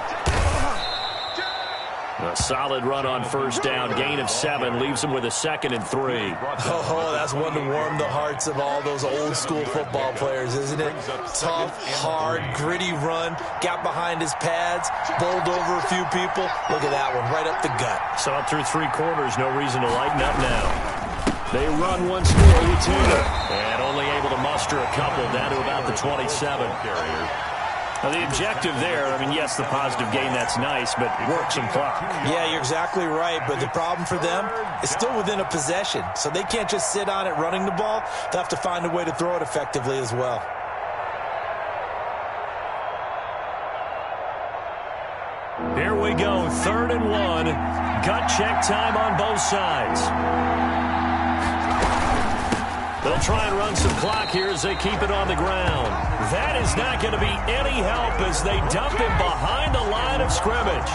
A solid run on first down, gain of 7, leaves him with a 2nd and 3. Oh, that's one to warm the hearts of all those old-school football players, isn't it? Tough, hard, gritty run, got behind his pads, bowled over a few people. Look at that one, right up the gut. So up through 3 quarters, no reason to lighten up now. They run once more with Taylor, and only able to muster a couple down to about the 27. Now, the objective there, I mean, yes, the positive gain, that's nice, but work some clock. Yeah, you're exactly right, but the problem for them is still within a possession, so they can't just sit on it running the ball. They'll have to find a way to throw it effectively as well. Here we go, 3rd and 1. Gut check time on both sides. They'll try and run some clock here as they keep it on the ground. That is not going to be any help as they dump him behind the line of scrimmage.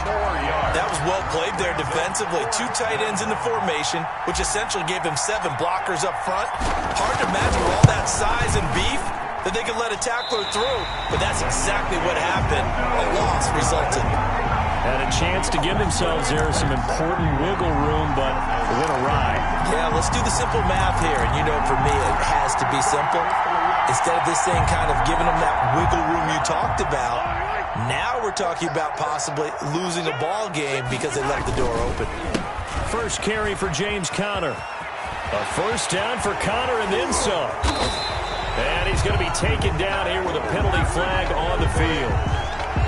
That was well played there defensively. 2 tight ends in the formation, which essentially gave him 7 blockers up front. Hard to imagine with all that size and beef that they could let a tackler through, but that's exactly what happened. A loss resulted. Had a chance to give themselves there some important wiggle room, but it went awry. Yeah, let's do the simple math here. And you know, for me, it has to be simple. Instead of this thing kind of giving them that wiggle room you talked about, now we're talking about possibly losing a ball game because they left the door open. First carry for James Conner. A first down for Conner and then some. And he's going to be taken down here with a penalty flag on the field.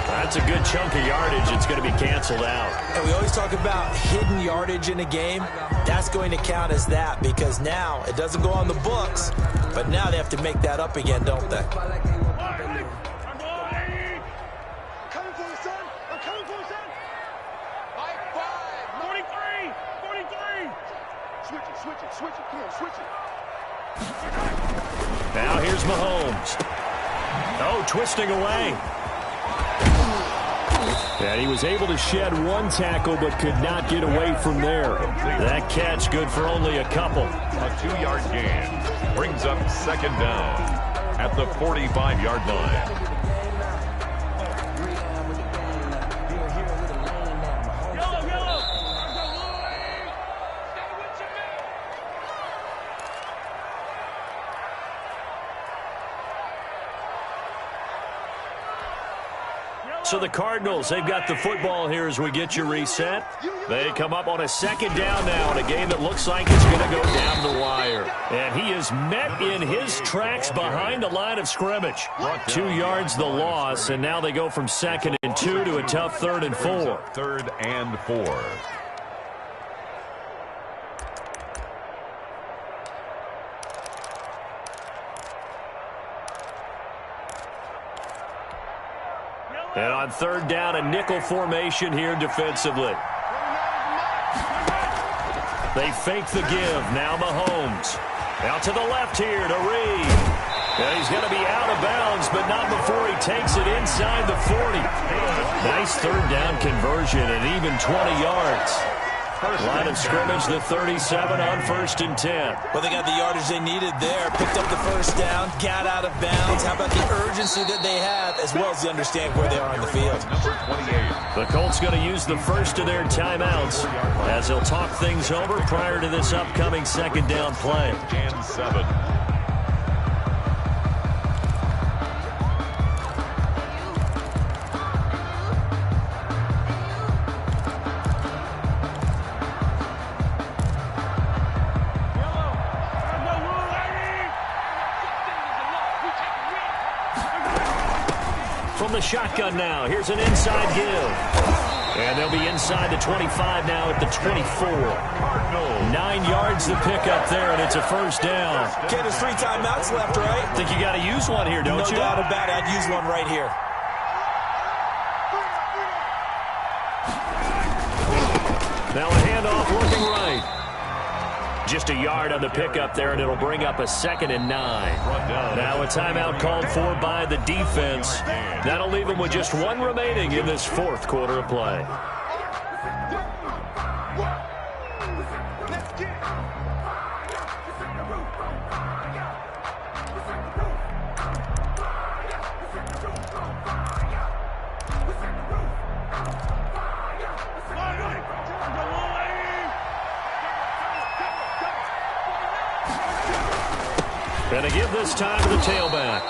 That's a good chunk of yardage. It's going to be canceled out. And we always talk about hidden yardage in a game. That's going to count as that because now it doesn't go on the books, but now they have to make that up again, don't they? Now here's Mahomes. Oh, twisting away. And he was able to shed 1 tackle but could not get away from there. That catch good for only a couple. A 2-yard gain brings up 2nd down at the 45-yard line. So the Cardinals, they've got the football here as we get you reset. They come up on a 2nd down now in a game that looks like it's going to go down the wire. And he is met in his tracks behind the line of scrimmage. 2 yards the loss, and now they go from 2nd and 2 to a tough 3rd and 4. 3rd and 4. And on 3rd down, a nickel formation here defensively. They fake the give. Now Mahomes. Out to the left here to Reed. And he's going to be out of bounds, but not before he takes it inside the 40. Nice 3rd down conversion and even 20 yards. Line of scrimmage, the 37 on 1st and 10. Well, they got the yardage they needed there. Picked up the first down, got out of bounds. How about the urgency that they have, as well as they understand where they are on the field. Number 28. The Colts going to use the first of their timeouts as they'll talk things over prior to this upcoming 2nd down play. And 7. From the shotgun now, here's an inside give. And they'll be inside the 25 now at the 24. 9 yards the pickup there, and it's a first down. Okay, there's 3 timeouts left, right? I think you got to use one here, don't you? No doubt about it. I'd use one right here. Now a handoff looking right. Just a yard on the pickup there, and it'll bring up a 2nd and 9. Now a timeout called for by the defense. That'll leave them with just one remaining in this 4th quarter of play. And to give this time to the tailback.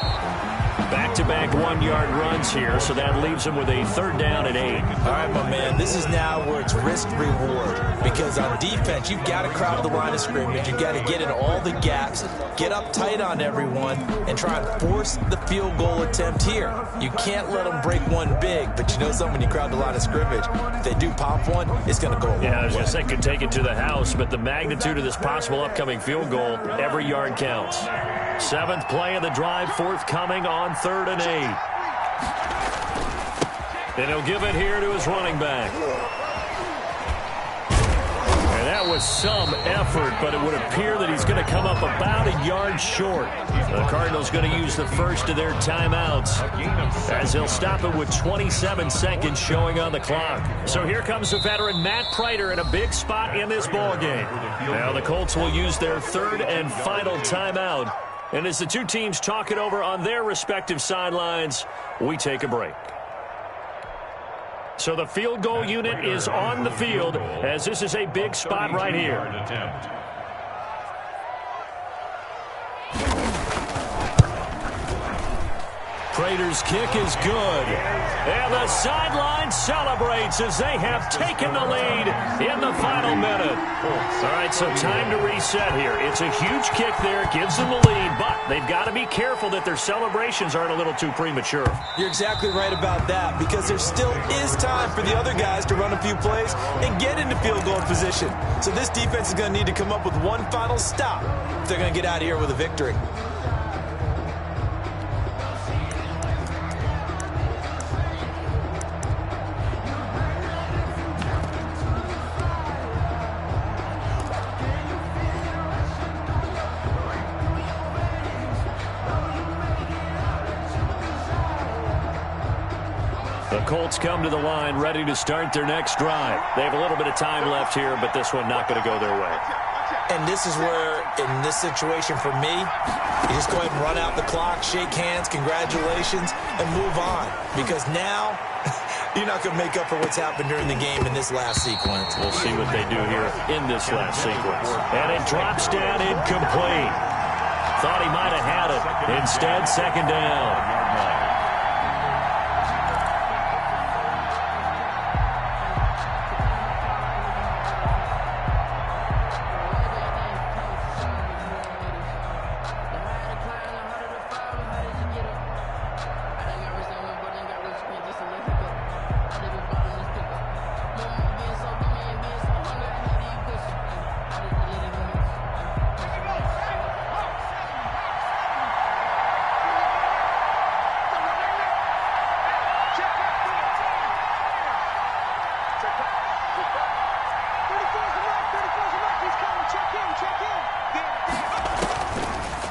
Back-to-back 1-yard runs here, so that leaves him with a 3rd down and 8. All right, my man, this is now where it's risk-reward. Because on defense, you've got to crowd the line of scrimmage. You've got to get in all the gaps, get up tight on everyone, and try and force the field goal attempt here. You can't let them break one big, but you know something, when you crowd the line of scrimmage, if they do pop one, it's going to go a long way. I was going to say could take it to the house, but the magnitude of this possible upcoming field goal, every yard counts. 7th play of the drive, forthcoming on 3rd and 8. And he'll give it here to his running back. And that was some effort, but it would appear that he's going to come up about a yard short. The Cardinals going to use the first of their timeouts as they'll stop it with 27 seconds showing on the clock. So here comes the veteran Matt Prater in a big spot in this ballgame. Now the Colts will use their 3rd and final timeout. And as the two teams talk it over on their respective sidelines, we take a break. So the field goal unit is on the field as this is a big spot right here. Prater's kick is good. And the sideline celebrates as they have taken the lead in the final minute. All right, so time to reset here. It's a huge kick there, gives them the lead, but they've got to be careful that their celebrations aren't a little too premature. You're exactly right about that, because there still is time for the other guys to run a few plays and get into field goal position. So this defense is going to need to come up with one final stop if they're going to get out of here with a victory. The Colts come to the line ready to start their next drive. They have a little bit of time left here, but this one not going to go their way. And this is where, in this situation for me, you just go ahead and run out the clock, shake hands, congratulations, and move on. Because now, you're not going to make up for what's happened during the game in this last sequence. We'll see what they do here in this last sequence. And it drops down incomplete. Thought he might have had it. Instead, 2nd down.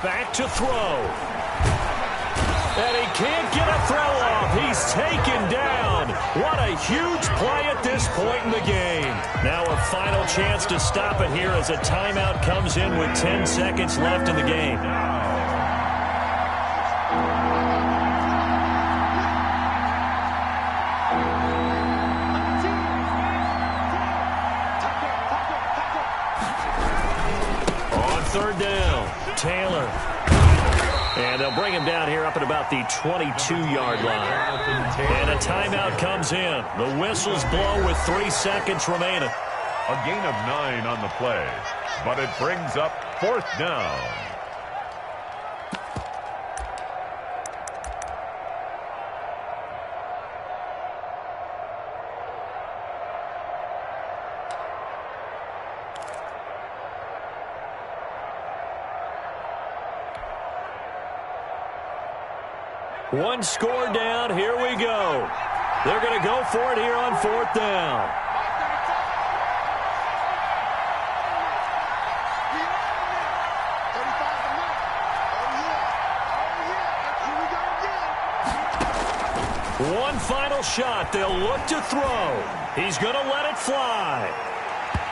Back to throw. And he can't get a throw off. He's taken down. What a huge play at this point in the game. Now a final chance to stop it here as a timeout comes in with 10 seconds left in the game. On 3rd down, Taylor. And they'll bring him down here up at about the 22-yard line. And a timeout comes in. The whistles blow with 3 seconds remaining. A gain of 9 on the play, but it brings up 4th down. One score down. Here we go. They're going to go for it here on 4th down. One final shot. They'll look to throw. He's going to let it fly.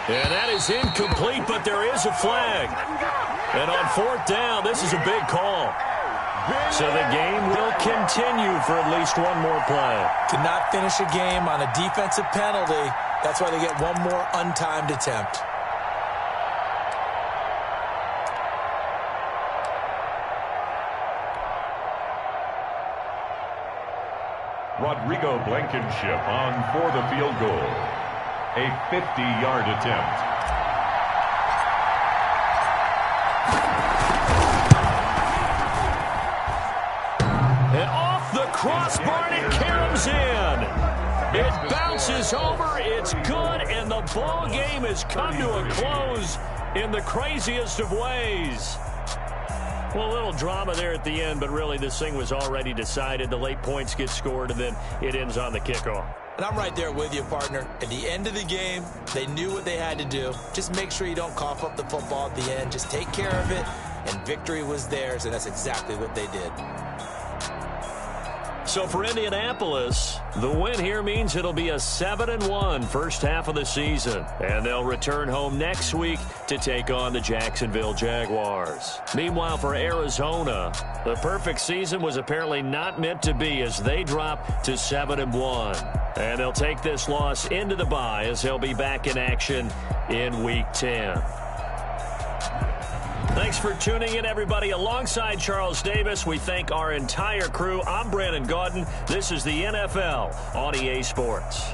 And that is incomplete, but there is a flag. And on fourth down, this is a big call. So the game will continue for at least one more play. Cannot finish a game on a defensive penalty. That's why they get one more untimed attempt. Rodrigo Blankenship on for the field goal. A 50-yard attempt. And off the crossbar, it comes in. It bounces over, it's good, and the ball game has come to a close in the craziest of ways. Well, a little drama there at the end, but really this thing was already decided. The late points get scored, and then it ends on the kickoff. And I'm right there with you, partner. At the end of the game, they knew what they had to do. Just make sure you don't cough up the football at the end. Just take care of it, and victory was theirs, and that's exactly what they did. So for Indianapolis, the win here means it'll be a 7-1 first half of the season. And they'll return home next week to take on the Jacksonville Jaguars. Meanwhile, for Arizona, the perfect season was apparently not meant to be as they drop to 7-1. And they'll take this loss into the bye as they'll be back in action in Week 10. Thanks for tuning in, everybody. Alongside Charles Davis, we thank our entire crew. I'm Brandon Gaudin. This is the NFL on EA Sports.